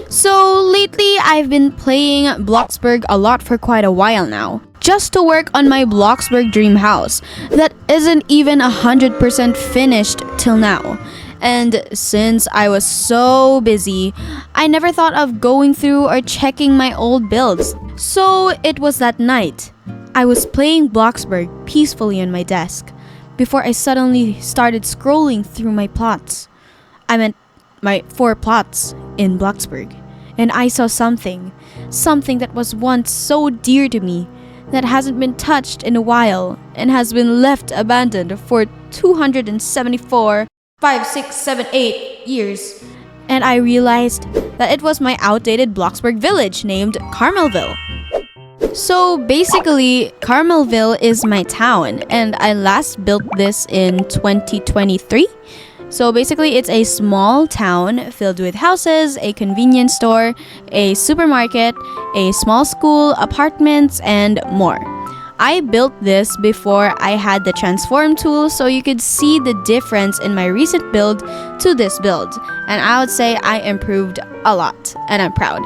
So lately I've been playing Bloxburg a lot for quite a while now, just to work on my Bloxburg dream house that isn't even 100% finished till now. And since I was so busy, I never thought of going through or checking my old builds. So it was that night. I was playing Bloxburg peacefully on my desk before I suddenly started scrolling through my plots. I meant my 4 plots in Bloxburg. And I saw something that was once so dear to me that hasn't been touched in a while and has been left abandoned for 274, 5, 6, 7, 8 years. And I realized that it was my outdated Bloxburg village named Carmelville. So basically, Carmelville is my town, and I last built this in 2023. So basically, it's a small town filled with houses, a convenience store, a supermarket, a small school, apartments, and more. I built this before I had the transform tool, so you could see the difference in my recent build to this build. And I would say I improved a lot, and I'm proud.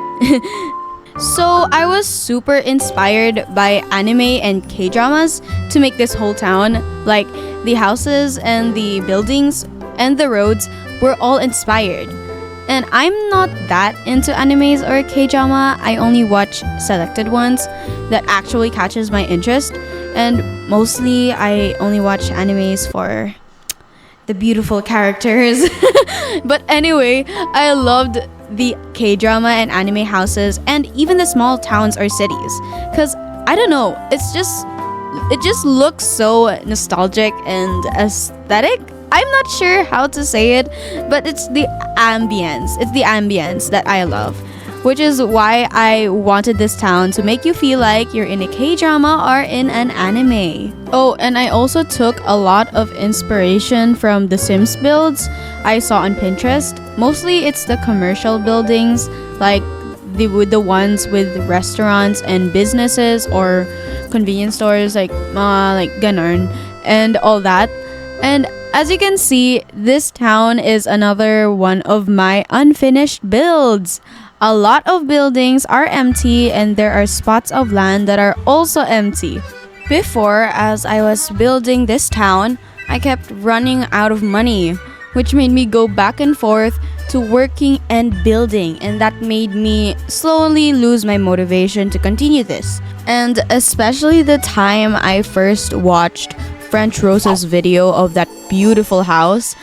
So I was super inspired by anime and K-dramas to make this whole town. Like, the houses and the buildings and the roads were all inspired. And I'm not that into animes or K-drama. I only watch selected ones that actually catches my interest. And mostly I only watch animes for the beautiful characters. But anyway, I loved the K-drama and anime houses and even the small towns or cities. Cause I don't know, it just looks so nostalgic and aesthetic. I'm not sure how to say it, but it's the ambience. It's the ambience that I love, which is why I wanted this town to make you feel like you're in a K-drama or in an anime. Oh, and I also took a lot of inspiration from the Sims builds I saw on Pinterest. Mostly it's the commercial buildings, like the ones with restaurants and businesses or convenience stores, like ganon and all that. And as you can see, this town is another one of my unfinished builds. A lot of buildings are empty and there are spots of land that are also empty. Before, as I was building this town, I kept running out of money, which made me go back and forth to working and building, and that made me slowly lose my motivation to continue this. And especially the time I first watched French Rose's video of that beautiful house,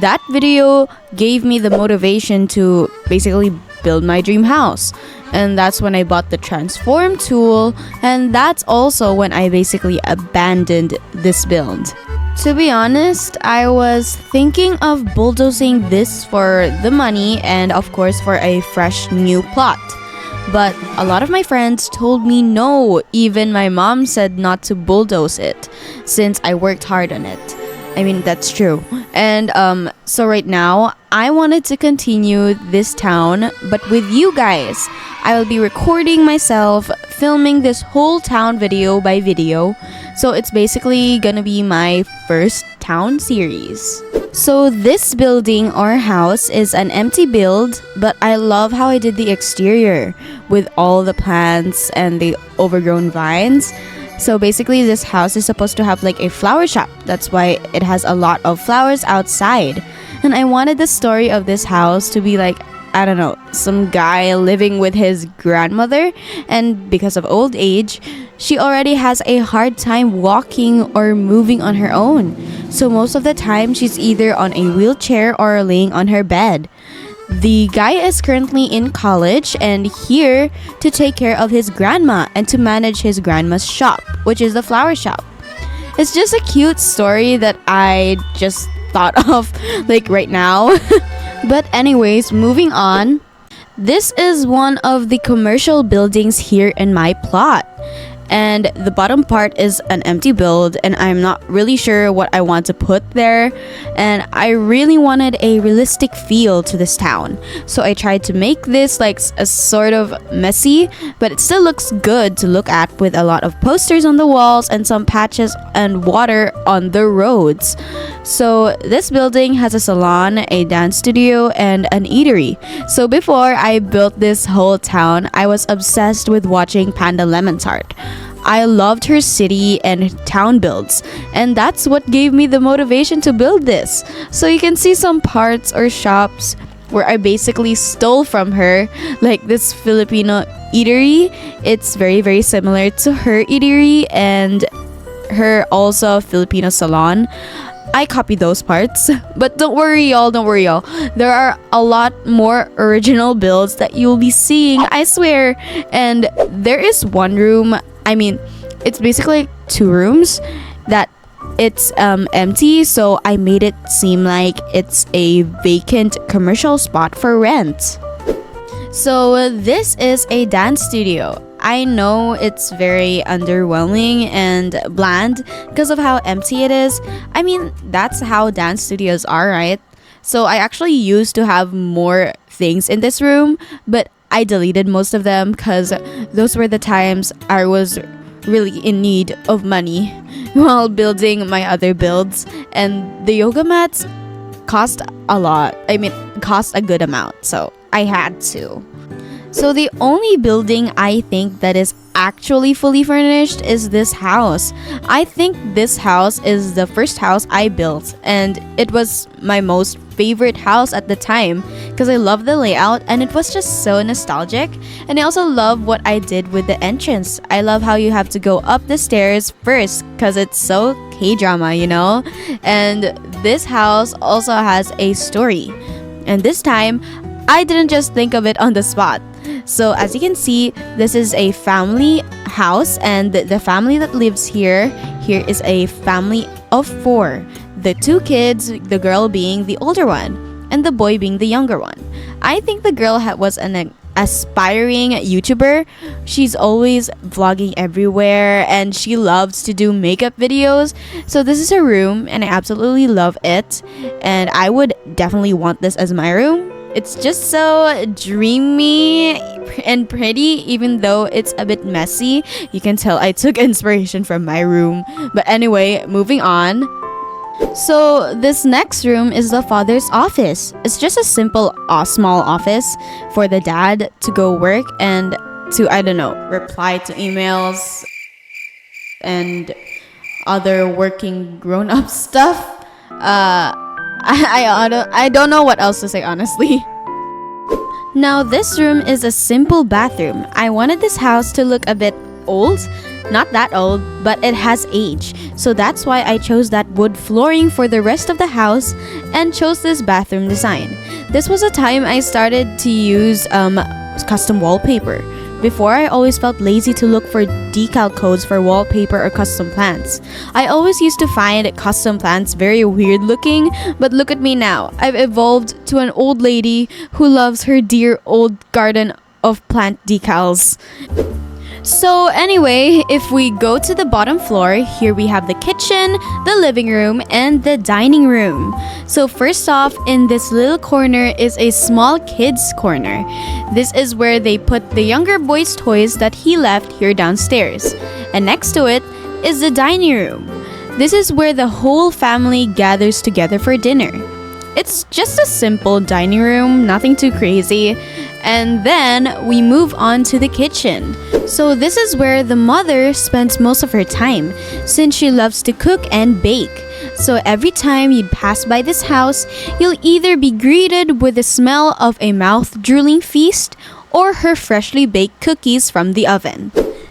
that video gave me the motivation to basically build my dream house. And that's when I bought the transform tool, and that's also when I basically abandoned this build. To be honest, I was thinking of bulldozing this for the money and of course for a fresh new plot. But a lot of my friends told me no, even my mom said not to bulldoze it since I worked hard on it. I mean, that's true. And so right now, I wanted to continue this town, but with you guys. I will be recording myself, filming this whole town video by video. So it's basically gonna be my first town series. So this building or house is an empty build, but I love how I did the exterior with all the plants and the overgrown vines. So basically this house is supposed to have like a flower shop. That's why it has a lot of flowers outside. And I wanted the story of this house to be like, I don't know, some guy living with his grandmother, and because of old age, she already has a hard time walking or moving on her own. So most of the time, she's either on a wheelchair or laying on her bed. The guy is currently in college and here to take care of his grandma and to manage his grandma's shop, which is the flower shop. It's just a cute story that I just thought of like right now. But anyways, moving on. This is one of the commercial buildings here in my plot. and the bottom part is an empty build, and I'm not really sure what I want to put there, and I really wanted a realistic feel to this town. So I tried to make this like a sort of messy, but it still looks good to look at with a lot of posters on the walls and some patches and water on the roads. So this building has a salon, a dance studio, and an eatery. So before I built this whole town, I was obsessed with watching Panda Lemon's art. I loved her city and town builds, and that's what gave me the motivation to build this. So you can see some parts or shops where I basically stole from her, like this Filipino eatery. It's very similar to her eatery and her also Filipino salon. I copied those parts, but don't worry y'all, there are a lot more original builds that you'll be seeing, I swear. And there is one room, I mean it's basically 2 rooms that it's empty, so I made it seem like it's a vacant commercial spot for rent. So this is a dance studio. I know it's very underwhelming and bland because of how empty it is. I mean, that's how dance studios are, right? So I actually used to have more things in this room, but I deleted most of them because those were the times I was really in need of money while building my other builds, and the yoga mats cost a lot. I mean, cost a good amount, so I had to. So the only building I think that is actually fully furnished is this house. I think this house is the first house I built, and it was my most favorite house at the time because I love the layout and it was just so nostalgic. And I also love what I did with the entrance. I love how you have to go up the stairs first because it's so K-drama, you know? And this house also has a story. And this time, I didn't just think of it on the spot. So as you can see, this is a family house, and the family that lives here is a family of 4. The 2 kids, the girl being the older one, and the boy being the younger one. I think the girl was an aspiring YouTuber. She's always vlogging everywhere, and she loves to do makeup videos. So this is her room, and I absolutely love it. And I would definitely want this as my room. It's just so dreamy and pretty, even though it's a bit messy. You can tell I took inspiration from my room. But anyway, moving on. So this next room is the father's office. It's just a simple small office for the dad to go work and to, I don't know, reply to emails and other working grown-up stuff. I don't know what else to say, honestly. Now this room is a simple bathroom. I wanted this house to look a bit old. Not that old, but it has age. So that's why I chose that wood flooring for the rest of the house and chose this bathroom design. This was a time I started to use custom wallpaper. Before, I always felt lazy to look for decal codes for wallpaper or custom plants. I always used to find custom plants very weird looking, but look at me now. I've evolved to an old lady who loves her dear old garden of plant decals. So anyway, if we go to the bottom floor, here we have the kitchen, the living room, and the dining room. So first off, in this little corner is a small kids corner. This is where they put the younger boy's toys that he left here downstairs. And next to it is the dining room. This is where the whole family gathers together for dinner. It's just a simple dining room, nothing too crazy. And then we move on to the kitchen. So this is where the mother spends most of her time, since she loves to cook and bake. So every time you'd pass by this house, you'll either be greeted with the smell of a mouth-drooling feast or her freshly baked cookies from the oven.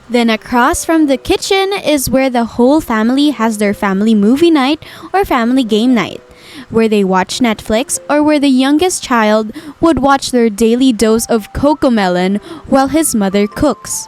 Then across from the kitchen is where the whole family has their family movie night or family game night, where they watch Netflix, or where the youngest child would watch their daily dose of cocomelon while his mother cooks.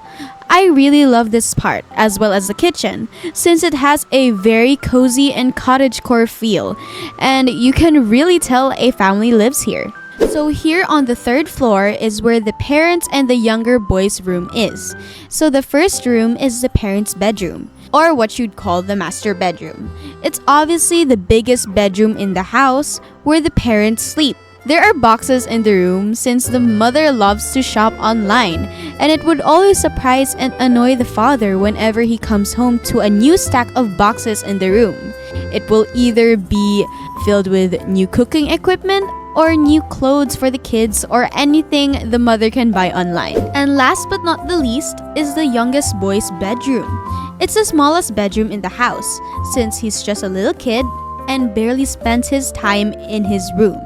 I really love this part, as well as the kitchen, since it has a very cozy and cottagecore feel, and you can really tell a family lives here. So here on the third floor is where the parents and the younger boy's room is. So the first room is the parents' bedroom, or what you'd call the master bedroom. It's obviously the biggest bedroom in the house where the parents sleep. There are boxes in the room since the mother loves to shop online, and it would always surprise and annoy the father whenever he comes home to a new stack of boxes in the room. It will either be filled with new cooking equipment or new clothes for the kids or anything the mother can buy online. And last but not the least is the youngest boy's bedroom. It's the smallest bedroom in the house since he's just a little kid and barely spends his time in his room,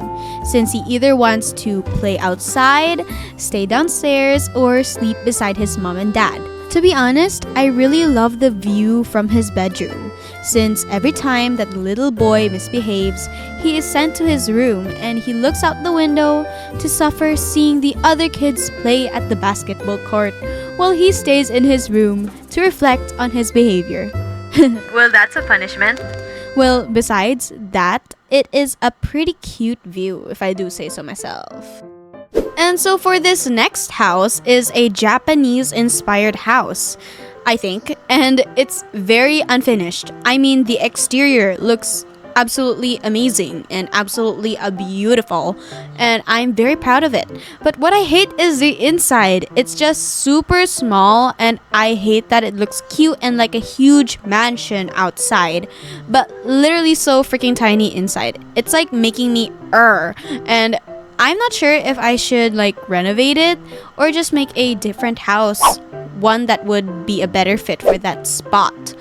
since he either wants to play outside, stay downstairs, or sleep beside his mom and dad. To be honest, I really love the view from his bedroom, since every time that the little boy misbehaves, he is sent to his room and he looks out the window to suffer seeing the other kids play at the basketball court while he stays in his room to reflect on his behavior. Well, that's a punishment. Well, besides that, it is a pretty cute view, if I do say so myself. And so for this next house is a Japanese-inspired house, I think, and it's very unfinished. I mean, the exterior looks absolutely amazing and absolutely beautiful, and I'm very proud of it. But what I hate is the inside. It's just super small, and I hate that it looks cute and like a huge mansion outside, but literally so freaking tiny inside. It's like making me and I'm not sure if I should like renovate it or just make a different house, one that would be a better fit for that spot.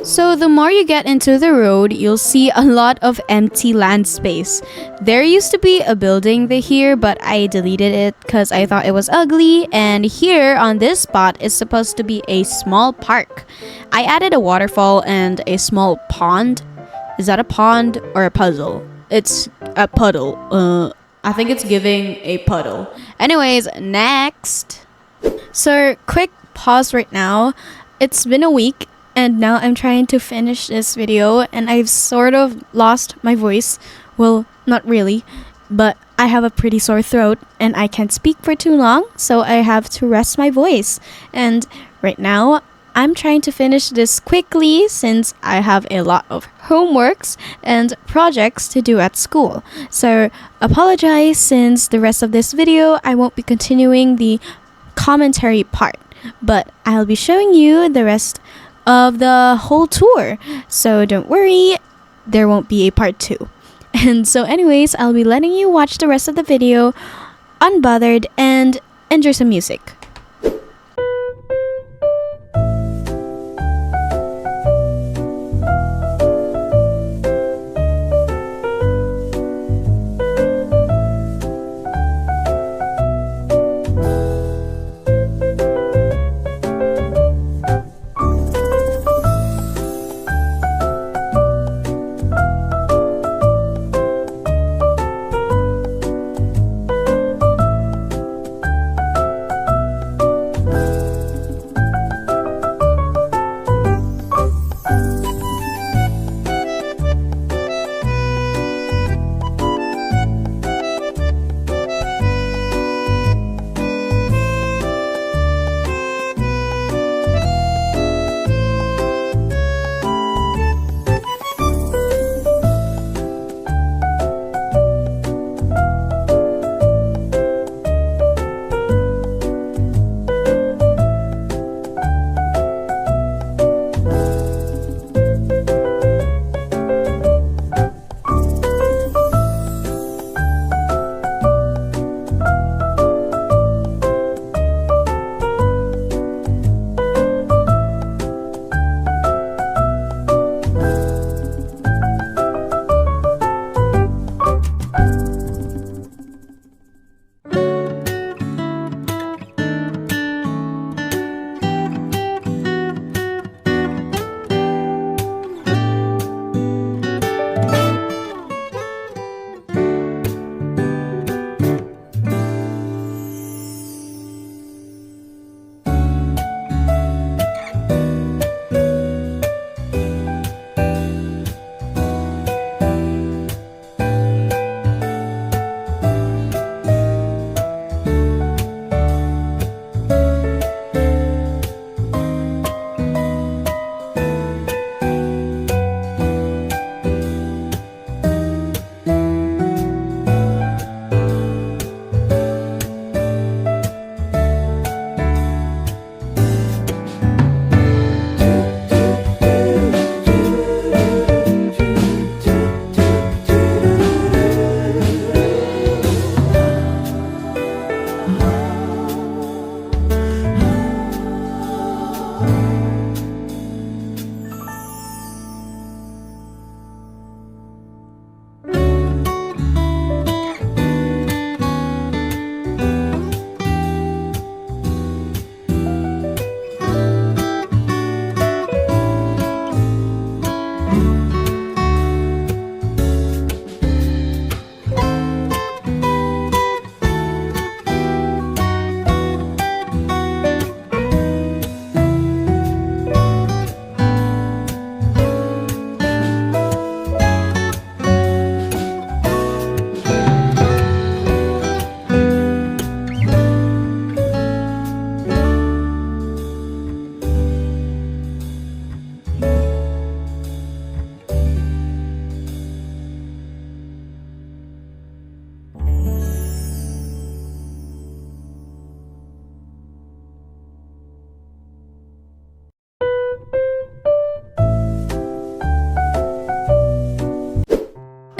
So the more you get into the road, you'll see a lot of empty land space. There used to be a building here, but I deleted it because I thought it was ugly. And here on this spot is supposed to be a small park. I added a waterfall and a small pond. Is that a pond or a puzzle? It's a puddle. I think it's giving a puddle. Anyways, next. So quick pause right now. It's been a week. And now I'm trying to finish this video and I've sort of lost my voice. Well, not really, but I have a pretty sore throat and I can't speak for too long, so I have to rest my voice. And right now, I'm trying to finish this quickly since I have a lot of homeworks and projects to do at school. So apologize since the rest of this video I won't be continuing the commentary part, but I'll be showing you the rest of the whole tour, so don't worry, there won't be a part 2. And so anyways, I'll be letting you watch the rest of the video unbothered and enjoy some music.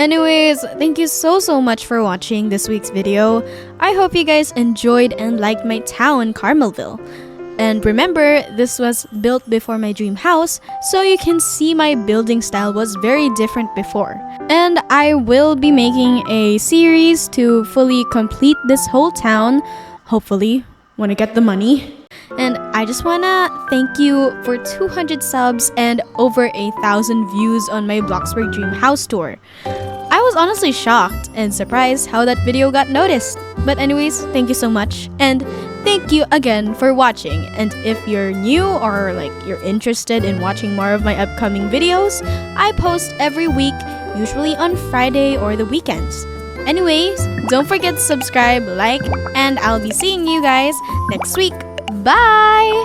Anyways, thank you so much for watching this week's video. I hope you guys enjoyed and liked my town, Carmelville. And remember, this was built before my dream house, so you can see my building style was very different before. And I will be making a series to fully complete this whole town, hopefully, when I get the money. And I just wanna thank you for 200 subs and over 1,000 views on my Bloxburg Dream House tour. I was honestly shocked and surprised how that video got noticed. But anyways, thank you so much. And thank you again for watching. And if you're new or you're interested in watching more of my upcoming videos, I post every week, usually on Friday or the weekends. Anyways, don't forget to subscribe, like, and I'll be seeing you guys next week. Bye!